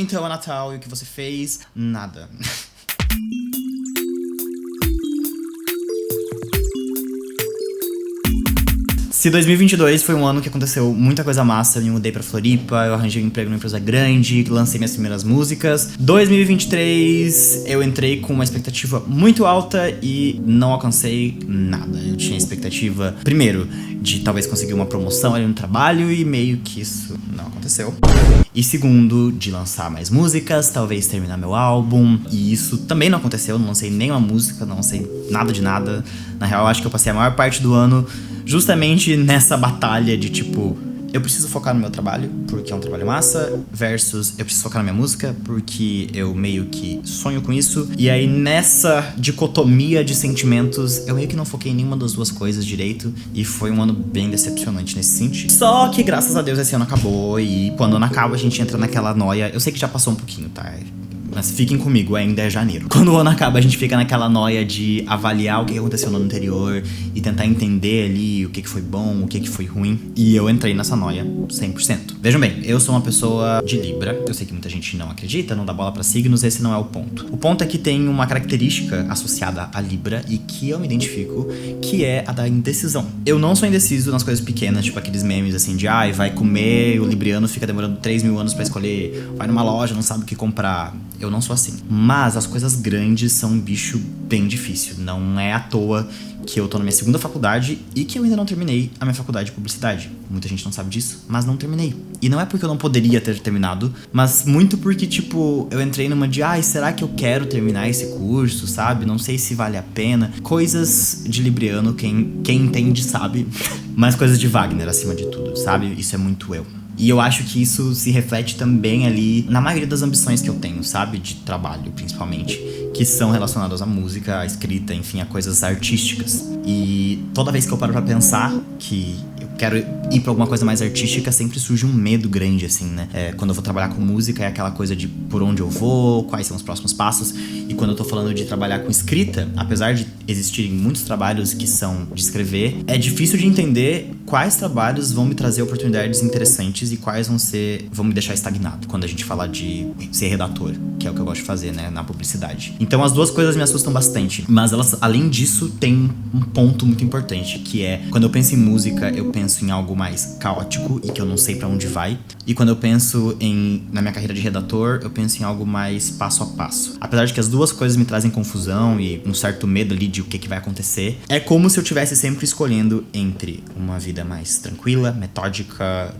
Então é Natal e o que você fez? Nada. Se 2022 foi um ano que aconteceu muita coisa massa, eu me mudei pra Floripa, eu arranjei um emprego numa empresa grande, lancei minhas primeiras músicas. 2023 eu entrei com uma expectativa muito alta e não alcancei nada. Eu tinha expectativa, primeiro, de talvez conseguir uma promoção ali no trabalho e meio que isso não aconteceu. E segundo, de lançar mais músicas, talvez terminar meu álbum. E isso também não aconteceu, não lancei nenhuma música, não lancei nada de nada. Na real, eu acho que eu passei a maior parte do ano justamente nessa batalha de tipo, eu preciso focar no meu trabalho, porque é um trabalho massa, versus eu preciso focar na minha música, porque eu meio que sonho com isso. E aí nessa dicotomia de sentimentos, eu meio que não foquei em nenhuma das duas coisas direito, e foi um ano bem decepcionante nesse sentido. Só que graças a Deus esse ano acabou, e quando o ano acaba a gente entra naquela noia. Eu sei que já passou um pouquinho, tá? Mas fiquem comigo, ainda é janeiro. Quando o ano acaba, a gente fica naquela noia de avaliar o que aconteceu no ano anterior e tentar entender ali o que foi bom, o que foi ruim. E eu entrei nessa noia 100%. Vejam bem, eu sou uma pessoa de Libra. Eu sei que muita gente não acredita, não dá bola pra signos, esse não é o ponto. O ponto é que tem uma característica associada a Libra e que eu me identifico, que é a da indecisão. Eu não sou indeciso nas coisas pequenas, tipo aqueles memes assim de vai comer, o libriano fica demorando 3.000 anos pra escolher, vai numa loja, não sabe o que comprar. Eu não sou assim. Mas as coisas grandes são um bicho bem difícil. Não é à toa que eu tô na minha segunda faculdade e que eu ainda não terminei a minha faculdade de publicidade. Muita gente não sabe disso, mas não terminei. E não é porque eu não poderia ter terminado, mas muito porque, tipo, eu entrei numa de será que eu quero terminar esse curso, sabe? Não sei se vale a pena. Coisas de libriano, quem entende sabe. Mas coisas de Wagner acima de tudo, sabe? Isso é muito eu. E eu acho que isso se reflete também ali na maioria das ambições que eu tenho, sabe? De trabalho, principalmente. Que são relacionadas à música, à escrita, enfim, a coisas artísticas. E toda vez que eu paro pra pensar que eu quero ir pra alguma coisa mais artística, sempre surge um medo grande, assim, né? Quando eu vou trabalhar com música, é aquela coisa de por onde eu vou, quais são os próximos passos. E quando eu tô falando de trabalhar com escrita, apesar de existirem muitos trabalhos que são de escrever, é difícil de entender quais trabalhos vão me trazer oportunidades interessantes e quais vão me deixar estagnado quando a gente fala de ser redator, que é o que eu gosto de fazer, né, na publicidade. Então as duas coisas me assustam bastante, mas elas, além disso, tem um ponto muito importante, que é, quando eu penso em música, eu penso em algo mais caótico e que eu não sei pra onde vai, e quando eu penso na minha carreira de redator, eu penso em algo mais passo a passo. Apesar de que as duas coisas me trazem confusão e um certo medo ali de o que vai acontecer, é como se eu estivesse sempre escolhendo entre uma vida mais tranquila, metódica,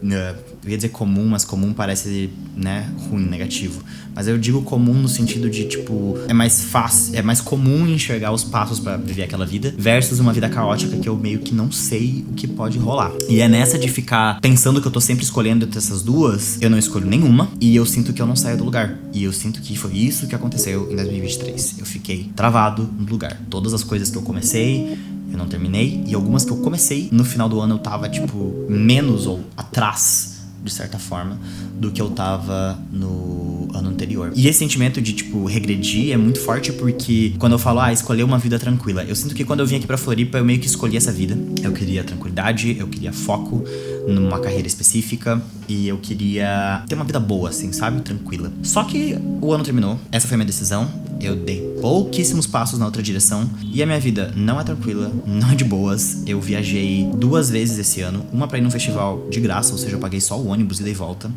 eu ia dizer comum, mas comum parece, né, ruim, negativo. Mas eu digo comum no sentido de, tipo, é mais fácil, é mais comum enxergar os passos pra viver aquela vida, versus uma vida caótica que eu meio que não sei o que pode rolar. E é nessa de ficar pensando que eu tô sempre escolhendo entre essas duas, eu não escolho nenhuma, e eu sinto que eu não saio do lugar. E eu sinto que foi isso que aconteceu em 2023. Eu fiquei travado no lugar. Todas as coisas que eu comecei, eu não terminei, e algumas que eu comecei, no final do ano eu tava, tipo, menos ou atrás, de certa forma, do que eu tava no ano anterior. E esse sentimento de, tipo, regredir é muito forte porque quando eu falo, escolher uma vida tranquila, eu sinto que quando eu vim aqui pra Floripa, eu meio que escolhi essa vida. Eu queria tranquilidade, eu queria foco numa carreira específica e eu queria ter uma vida boa, assim, sabe? Tranquila. Só que o ano terminou, essa foi a minha decisão, eu dei pouquíssimos passos na outra direção e a minha vida não é tranquila, não é de boas. Eu viajei 2 vezes esse ano, uma pra ir num festival de graça, ou seja, eu paguei só o ônibus e dei volta.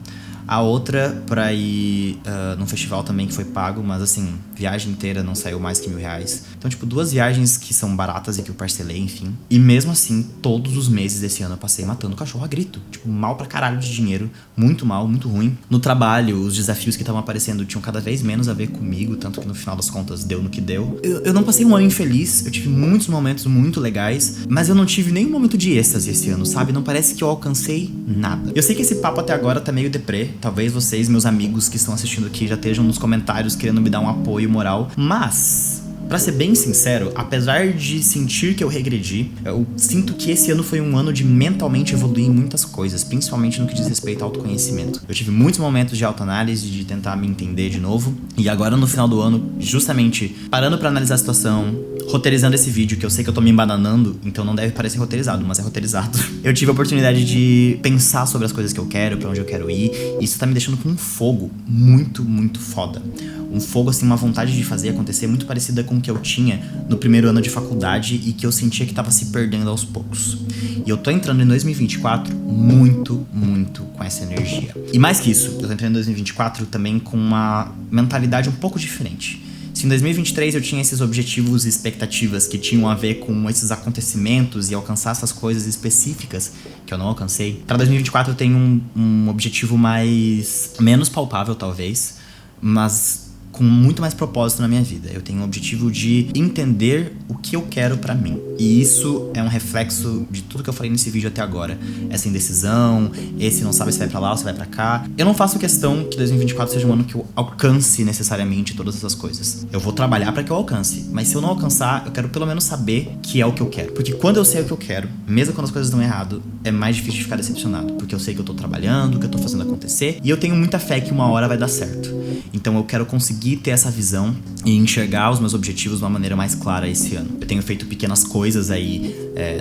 A outra pra ir num festival também que foi pago, mas assim, viagem inteira não saiu mais que R$1.000. Então, tipo, 2 viagens que são baratas e que eu parcelei, enfim. E mesmo assim, todos os meses desse ano eu passei matando cachorro a grito. Tipo, mal pra caralho de dinheiro. Muito mal, muito ruim. No trabalho, os desafios que estavam aparecendo tinham cada vez menos a ver comigo, tanto que no final das contas deu no que deu. Eu não passei um ano infeliz, eu tive muitos momentos muito legais, mas eu não tive nenhum momento de êxtase esse ano, sabe? Não parece que eu alcancei nada. Eu sei que esse papo até agora tá meio deprê. Talvez vocês, meus amigos que estão assistindo aqui, já estejam nos comentários querendo me dar um apoio moral. Mas Pra ser bem sincero, apesar de sentir que eu regredi, eu sinto que esse ano foi um ano de mentalmente evoluir em muitas coisas, principalmente no que diz respeito ao autoconhecimento. Eu tive muitos momentos de autoanálise, de tentar me entender de novo, e agora no final do ano, justamente parando pra analisar a situação, roteirizando esse vídeo, que eu sei que eu tô me embananando, então não deve parecer roteirizado, mas é roteirizado. Eu tive a oportunidade de pensar sobre as coisas que eu quero, pra onde eu quero ir, e isso tá me deixando com um fogo muito, muito foda. Um fogo, assim, uma vontade de fazer acontecer muito parecida com o que eu tinha no primeiro ano de faculdade e que eu sentia que tava se perdendo aos poucos. E eu tô entrando em 2024 muito, muito com essa energia. E mais que isso, eu tô entrando em 2024 também com uma mentalidade um pouco diferente. Se em 2023 eu tinha esses objetivos e expectativas que tinham a ver com esses acontecimentos e alcançar essas coisas específicas que eu não alcancei, para 2024 eu tenho um objetivo menos palpável talvez, mas com muito mais propósito na minha vida. Eu tenho o objetivo de entender o que eu quero pra mim. E isso é um reflexo de tudo que eu falei nesse vídeo até agora. Essa indecisão, esse não sabe se vai pra lá ou se vai pra cá. Eu não faço questão que 2024 seja um ano que eu alcance necessariamente todas essas coisas. Eu vou trabalhar pra que eu alcance. Mas se eu não alcançar, eu quero pelo menos saber que é o que eu quero. Porque quando eu sei o que eu quero, mesmo quando as coisas dão errado, é mais difícil de ficar decepcionado. Porque eu sei que eu tô trabalhando, que eu tô fazendo acontecer. E eu tenho muita fé que uma hora vai dar certo. Então eu quero conseguir ter essa visão e enxergar os meus objetivos de uma maneira mais clara esse ano. Eu tenho feito pequenas coisas aí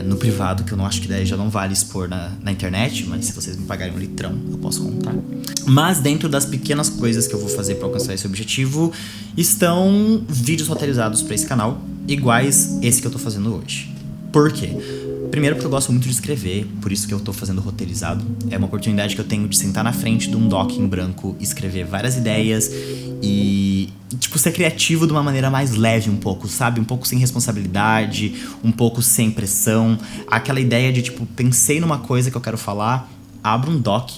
no privado que eu não acho que daí já não vale expor na internet, mas se vocês me pagarem um litrão, eu posso contar. Mas dentro das pequenas coisas que eu vou fazer pra alcançar esse objetivo estão vídeos roteirizados pra esse canal, iguais esse que eu tô fazendo hoje. Por quê? Primeiro porque eu gosto muito de escrever, por isso que eu tô fazendo roteirizado. É uma oportunidade que eu tenho de sentar na frente de um doc em branco, escrever várias ideias e, tipo, ser criativo de uma maneira mais leve um pouco, sabe? Um pouco sem responsabilidade, um pouco sem pressão. Aquela ideia de, tipo, pensei numa coisa que eu quero falar, abro um doc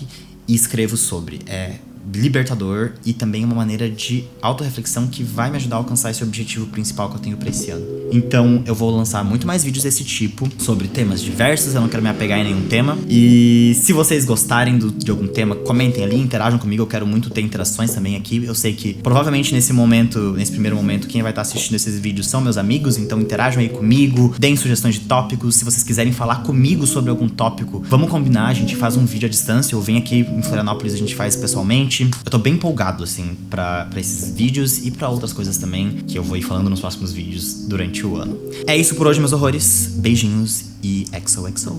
e escrevo sobre. É libertador e também uma maneira de autorreflexão que vai me ajudar a alcançar esse objetivo principal que eu tenho pra esse ano. Então eu vou lançar muito mais vídeos desse tipo, sobre temas diversos, eu não quero me apegar em nenhum tema. E se vocês gostarem de algum tema, comentem ali, interajam comigo, eu quero muito ter interações também aqui. Eu sei que provavelmente nesse primeiro momento, quem vai estar assistindo esses vídeos são meus amigos, então interajam aí comigo, deem sugestões de tópicos. Se vocês quiserem falar comigo sobre algum tópico, vamos combinar, a gente faz um vídeo à distância, ou vem aqui em Florianópolis, a gente faz pessoalmente. Eu tô bem empolgado, assim, pra esses vídeos e pra outras coisas também que eu vou ir falando nos próximos vídeos durante o ano. É isso por hoje, meus horrores. Beijinhos e XOXO.